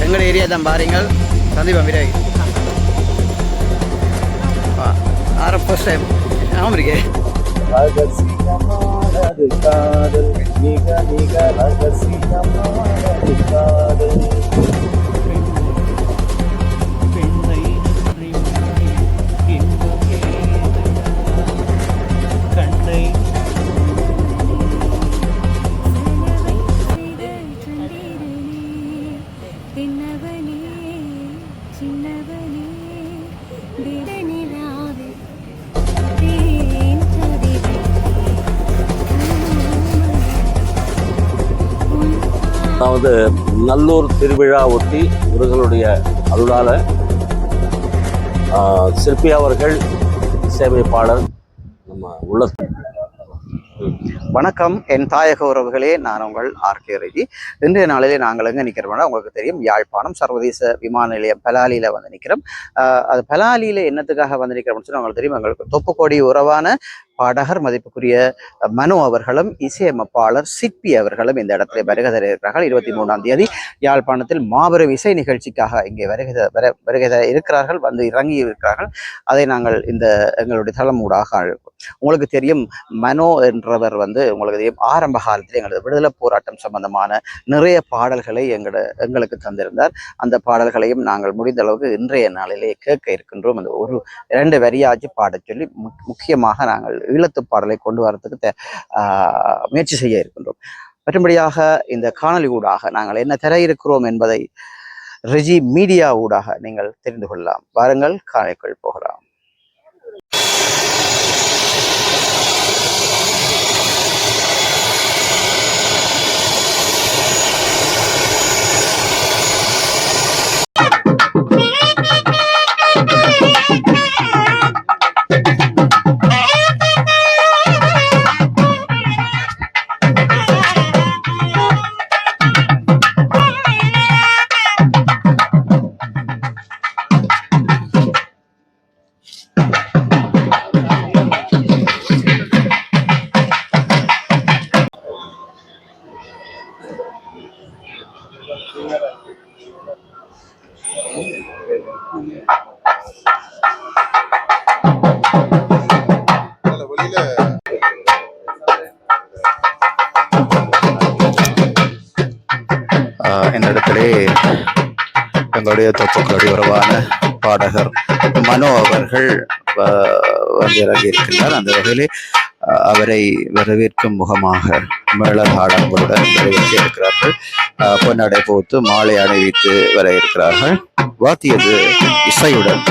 எங்கள் ஏரியா தான் பாருங்கள். சந்தீபம் விராகி ஃபர்ஸ்ட் டைம் ஆமாம் இருக்கேன். ரகசியமானது காதல், மிக மிக ரகசியமானது காதல். அதாவது நல்லூர் திருவிழா ஒட்டி இவர்களுடைய அருளால சிற்பி அவர்கள் சேவைப்பாளர் நம்ம உள்ள. வணக்கம் என் தாயக உறவுகளே, நான் உங்கள் ஆர்கே ரஜி. இன்றைய நாளிலே நாங்கள் எங்கே நிற்கிறோம்னா, உங்களுக்கு தெரியும், யாழ்ப்பாணம் சர்வதேச விமான நிலையம் பலாலியில் வந்து நிற்கிறோம். அது பலாலியில் என்னத்துக்காக வந்து நிற்கிறோம்னு சொல்லி உங்களுக்கு தெரியும். எங்களுக்கு தொப்புக்கோடி உறவான பாடகர் மதிப்புக்குரிய மனோ அவர்களும் இசையமைப்பாளர் சிற்பி அவர்களும் இந்த இடத்துல வருகை தர இருக்கிறார்கள். 23ஆம் தேதி யாழ்ப்பாணத்தில் மாபெரும் இசை நிகழ்ச்சிக்காக இங்கே வருகை இருக்கிறார்கள், வந்து இறங்கி இருக்கிறார்கள். அதை நாங்கள் இந்த எங்களுடைய தளமூடாக உங்களுக்கு தெரியும். மனோ என்றவர் வந்து உங்களுக்கு தெரியும், ஆரம்ப காலத்தில் எங்களது விடுதலை போராட்டம் சம்பந்தமான நிறைய பாடல்களை எங்களுக்கு தந்திருந்தார். அந்த பாடல்களையும் நாங்கள் முடிந்த அளவுக்கு இன்றைய நாளிலே கேட்க இருக்கின்றோம். அந்த ஒரு 2 வரியாச்சு பாடச் சொல்லி முக்கியமாக நாங்கள் ஈழத்து பாடலை கொண்டு வரதுக்கு முயற்சி செய்ய இருக்கின்றோம். மற்றும்படியாக இந்த காணொலி ஊடாக நாங்கள் என்ன தர இருக்கிறோம் என்பதை ரெஜி மீடியா ஊடாக நீங்கள் தெரிந்து கொள்ளலாம். வாருங்கள், காணொளிக்குள் போகலாம். இந்த இடத்திலே எங்களுடைய தொப்புக்கோடி உறவான பாடகர் மனோ அவர்கள் வந்து இறங்கி இருக்கின்றார். அந்த வகையிலே அவரை வரவேற்கும் முகமாக மேளதாளங்களுடன் வரவேற்க இருக்கிறார்கள். பொன்னடை போத்து மாலை அணிவித்து வர இருக்கிறார்கள். வாத்தியது இசையுடன்.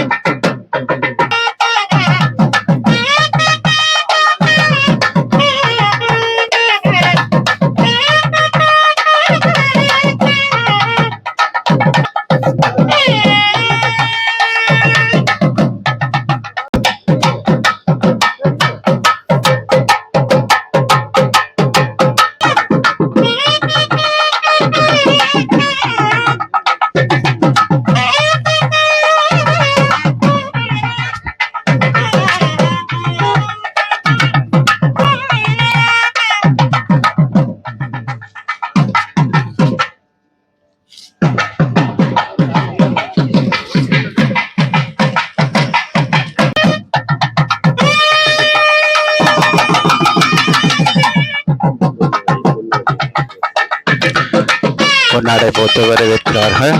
பொன்னாடை போட்டு வரவேற்கிறார்கள்.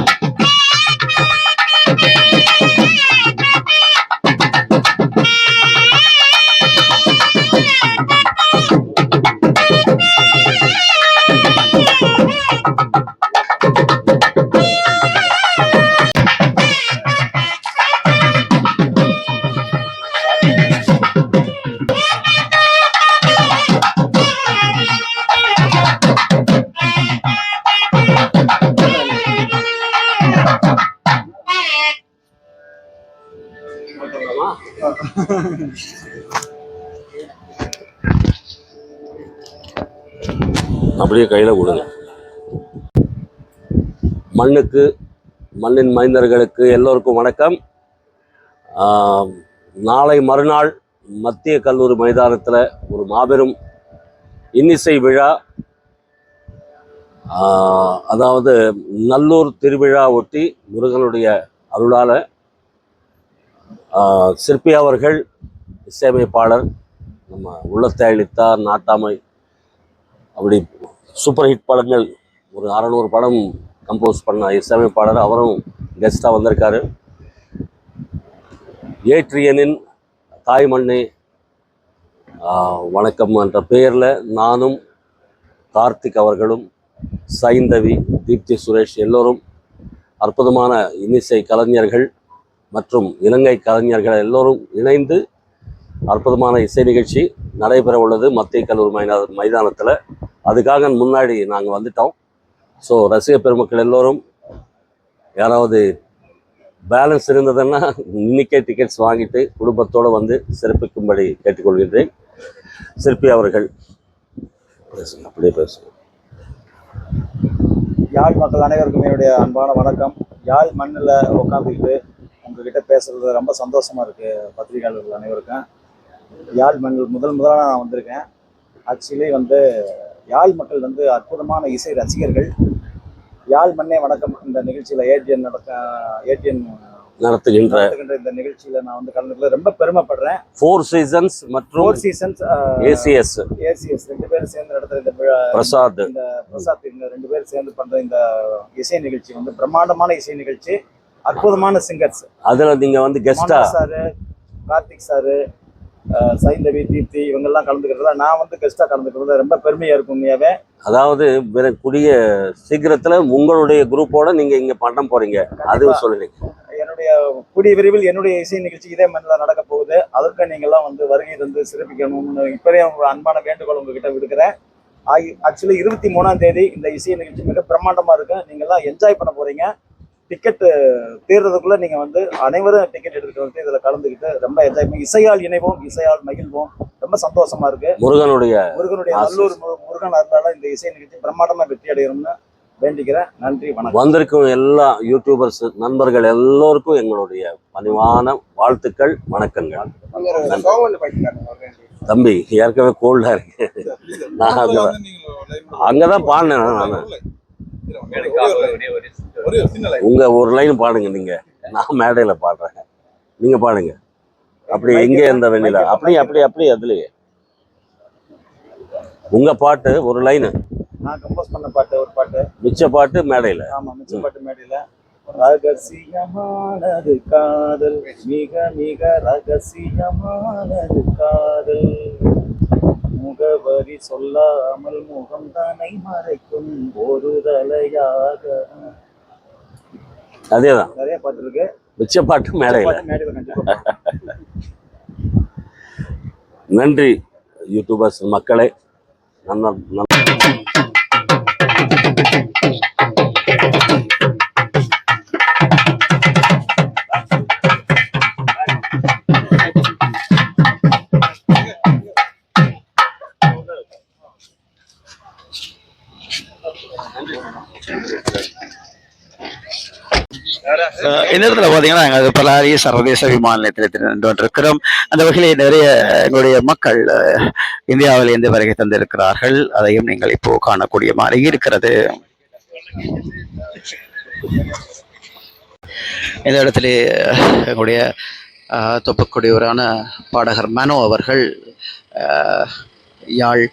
அப்படியே கையில் கொடுங்க. மண்ணுக்கு, மண்ணின் மைந்தர்களுக்கு எல்லோருக்கும் வணக்கம். நாளை மறுநாள் மத்திய கல்லூரி மைதானத்தில் ஒரு மாபெரும் இன்னிசை விழா, அதாவது நல்லூர் திருவிழா ஒட்டி முருகனுடைய அருளால் சிற்பி அவர்கள், இசையமைப்பாளர், நம்ம உள்ளத்தை அளித்தார், நாட்டாமை, அப்படி சூப்பர் ஹிட் படங்கள் ஒரு 600 படம் கம்போஸ் பண்ண இசையமைப்பாளர் அவரும் கெஸ்ட்டாக வந்திருக்காரு. ஏற்றியனின் தாய்மண்ணே வணக்கம் என்ற பெயரில் நானும், கார்த்திக் அவர்களும், சைந்தவி, தீப்தி சுரேஷ் எல்லோரும் அற்புதமான இன்னிசை கலைஞர்கள் மற்றும் இலங்கை கலைஞர்கள் எல்லோரும் இணைந்து அற்புதமான இசை நிகழ்ச்சி நடைபெற உள்ளது மத்திய கல்லூரி மைதானத்தில். அதுக்காக முன்னாடி நாங்கள் வந்துட்டோம். ஸோ ரசிக பெருமக்கள் எல்லோரும் யாராவது பேலன்ஸ் இருந்ததுன்னா இன்னைக்கே டிக்கெட்ஸ் வாங்கிட்டு குடும்பத்தோடு வந்து சிறப்பிக்கும்படி கேட்டுக்கொள்கின்றேன். சிற்பி அவர்கள் பேசுங்க, அப்படியே பேசுங்க. யாழ் மக்கள் அனைவருக்கும் என்னுடைய அன்பான வணக்கம். யாழ் மண்ணில் உட்காந்துக்கிட்டு உங்ககிட்ட பேசுறது ரொம்ப சந்தோஷமா இருக்கு. பத்திரிகையாளர்கள் அனைவருக்கும் யாழ் மண்ணில் முதலாக நான் வந்திருக்கேன். ஆக்சுவலி யாழ் மக்கள் அற்புதமான இசை ரசிகர்கள். யாழ் மண்ணே வணக்கம் இந்த நிகழ்ச்சியில் ஏடிஎன் நடத்துகின்ற இந்த நிகழ்ச்சியில் நான் கலந்துக்கல ரொம்ப பெருமைப்படுறேன். 4 சீசன்ஸ் மற்றும் 4 சீசன்ஸ் ஏசிஎஸ் 2 பேரும் சேர்ந்து நடத்துகிற இந்த விழா, பிரசாத் இந்த 2 பேரும் சேர்ந்து பண்ற இந்த இசை நிகழ்ச்சி பிரம்மாண்டமான இசை நிகழ்ச்சி. அற்புதமான சிங்கர்ஸ், அதுல நீங்க கெஸ்டா சாரு, கார்த்திக் சாரு, சைந்தவி, தீப்தி இவங்கெல்லாம் கலந்துக்கிறதுல நான் கெஸ்டா கலந்துக்கிறது ரொம்ப பெருமையா இருக்கும் உண்மையாவே. அதாவது கூடிய சீக்கிரத்துல உங்களுடைய குரூப்போட நீங்க இங்க பண்ண போறீங்க, அது சொல்லுங்க. என்னுடைய கூடிய விரைவில் என்னுடைய இசை நிகழ்ச்சி இதே மண்ணில் நடக்க போகுது. அதற்கு நீங்கள்லாம் வருகை தந்து சிறப்பிக்கணும்னு இப்பவே உங்க அன்பான வேண்டுகோள் உங்ககிட்ட விடுக்கிறேன். ஆக்சுவலி 23ஆம் தேதி இந்த இசை நிகழ்ச்சி மிக பிரம்மாண்டமா இருக்கு. நீங்கள்லாம் என்ஜாய் பண்ண போறீங்க. டிக்கெட் தீர்றதுக்குள்ள நீங்க அனைவரும் டிக்கெட் எடுத்துட்டு இதுல கலந்துக்கிட்டு ரொம்ப என்ஜாய் பண்ணி இசையால் இணைவோம், இசையால் மகிழ்வோம். ரொம்ப சந்தோஷமா இருக்கு. முருகனுடைய நல்லூர் முருகன் அருளால இந்த இசை நிகழ்ச்சி பிரம்மாண்டமா வெற்றி அடையணும்னு வேண்டிக்கிறேன். நன்றி, வணக்கம். வந்திருக்கும் எல்லா யூடியூபர்ஸ் நண்பர்கள் எல்லோருக்கும் எங்களுடைய பணிவான வாழ்த்துக்கள், வணக்கங்கள். தம்பி ஏற்கனவே கோல்டா இருக்கு, நான் அங்கதான் பாடினேன். நான் உங்க ஒரு லைன் பாடுங்க, நீங்க நான் மேடையில பாடுறேன், நீங்க பாடுங்க. அப்படி எங்க இருந்த வெண்ணிலா, அப்படி அதுலயே உங்க பாட்டு ஒரு லைனு, நான் கம்போஸ் பண்ண பாட்டு ஒரு பாட்டு, மிச்ச பாட்டு மேடையில. ஆமா, மிச்ச பாட்டு மேடையில. ரகசியமானது காதல், மிக மிக ரகசியமானது காதல், முகவரி சொல்லாமல் முகம் தானை மறைக்கும் ஒரு தலையாக. அதேதான், நிறைய பாட்டு இருக்கு. மிச்ச பாட்டு மேடையில. கண்டிப்பா. நன்றி யூடியூபர்ஸ் மக்களே. இந்த இடத்துல பாத்தீங்கன்னா நாங்கள் பலாரி சர்வதேச விமான நிலையத்தில் நின்று இருக்கிறோம். அந்த வகையில் நிறைய எங்களுடைய மக்கள் இந்தியாவிலிருந்து வருகை தந்திருக்கிறார்கள். அதையும் நீங்கள் இப்போ காணக்கூடிய மாதிரி இருக்கிறது. இந்த இடத்துல எங்களுடைய தொப்புக்குடியவரான பாடகர் மனோ அவர்கள் யாழ்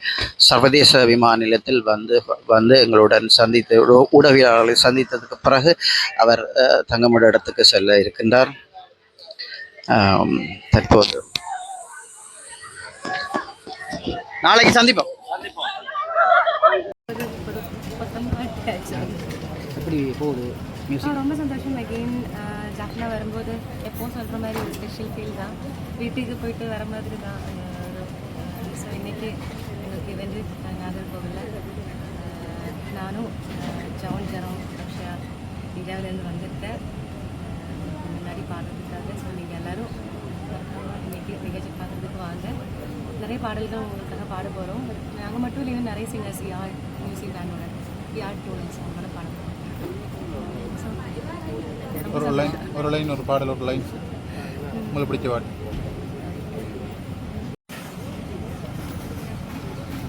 சர்வதேச விமான நிலையத்தில் வந்து எங்களுடன் சந்தித்து ஊடகவியலாளர்களை சந்தித்ததுக்கு பிறகு அவர் தங்கமிட இடத்துக்கு செல்ல இருக்கின்றார். தற்போது நாளைக்கு சந்திப்போம். எப்படி போகுது? ரொம்ப சந்தோஷம். அகெயின் ஜாஃப்னா வரும்போது எப்போவும் சொல்கிற மாதிரி ஒரு ஸ்பெஷல் ஃபீல் தான். வீட்டுக்கு போயிட்டு வர மாதிரி தான். ஸோ இன்றைக்கி எங்களுக்கு இவெண்ட் நாகர்கோவிலில் நானும் ஜவுன் ஜரம் ரஷ்யா இந்தியாவிலேருந்து வந்திருக்கேன் முன்னாடி பாடுறதுக்காக. ஸோ நீங்கள் எல்லோரும் இன்றைக்கி நிகழ்ச்சி பார்க்குறதுக்கு வாங்க. நிறைய பாடல்கள் உங்களுக்காக பாட போகிறோம். நாங்கள் மட்டும் இல்லைன்னா நிறைய சிங்கர்ஸ் யாழ் மியூசிக் பேண்டோட யாழ் டூலன்ஸ் அவங்களோட பாட போகிறோம். ஒரு லைன் ஒரு பாடல் ஒரு லைன் உங்களுக்கு பிடிச்ச பாட்டு.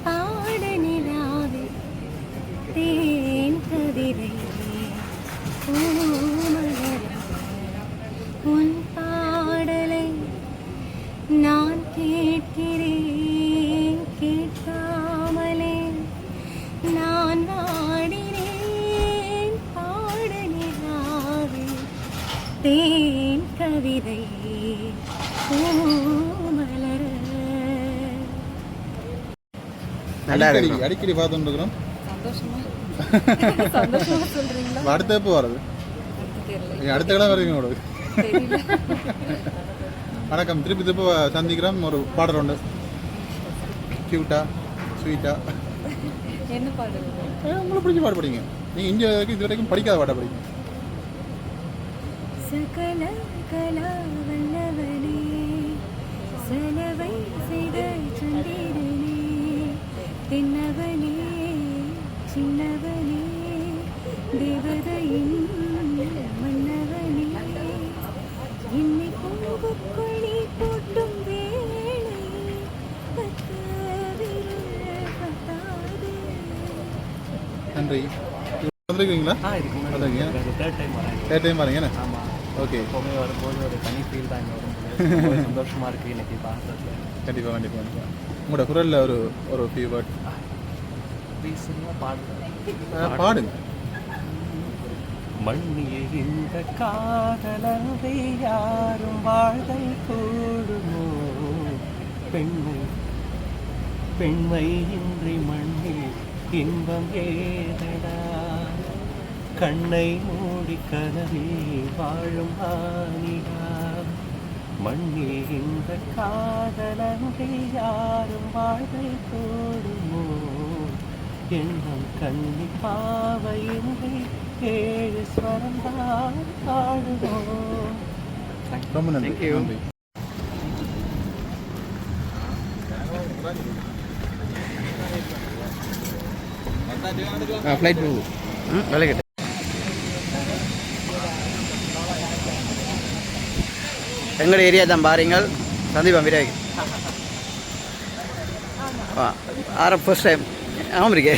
பாட நிலாவே தேன் கதிரை உன் பாடலை நான் கேட்கிறேன் கேட்காமலே நான் வாடினேன் பாட நிலாவே தேன் கவிதை மலர நல்லா இருக்கு. அடிக்கடி பார்த்துட்டு இருக்கிறோம். சந்தோஷமா சொல்றீங்களா? அடுத்த எப்போ வர்றது? அடுத்த இடம் வருவீங்க உங்களுக்கு. வணக்கம், திருப்பி சந்திக்கிறோம். ஒரு பாடல் உண்டு, கியூட்டா ஸ்வீட்டா. என்ன பாடல்? உங்களுக்கு பிடிச்ச பாட்டு படிங்க. நீங்கள் இங்கே இது வரைக்கும் படிக்காத பாட்டை படிங்க. சகல கலா வல்லவனே சலவை செய்த சந்திரனே தென்னவனே சின்னவனே தேவதையின் மன்னவனே என்னை பூவுக்குள் நீ போட்டும் வேளை பத்த விரல் பத்தாது. நன்றி. வந்துருக்கீங்களா? வந்துருக்கீங்க. தேர்ட் டைம் வரீங்க. ஓகே, எப்போவுமே வரும்போது ஒரு தனி ஃபீல் தான் இங்கே வரும்போது சந்தோஷமாக இருக்குது இன்னைக்கு பார்க்குறதுல. கண்டிப்பாக கண்டிப்பாக. உங்களோட குரலில் ஒரு ஒரு ஃபியூ வேர்ட் ரீசெண்டாக பாடுங்க. மண்ணில் இந்த காதலரை யாரும் வாழ்தல் கூடுமோ, பெண்மை பெண்மை இன்றி மண்ணில் இன்பம் ஏதடா, கண்ணை மூடி கனவில் வாழும் ஆனிடா, மண்ணில் இந்த காதலரை யாரும் வாழ்தல் கூடுமோ, எண்ணம் கண்ணி பாவையின்றி ஏழு ஸ்வரம்தான் பாடுவோம். ரொம்ப நன்றி. நன்றி. ஃப்ளைட் போகுது. விலைக்கிட்ட எங்களோட ஏரியா தான் பாருங்கள். சந்தீபம் விராகி ஃபர்ஸ்ட் டைம் ஆமாம் இருக்கே.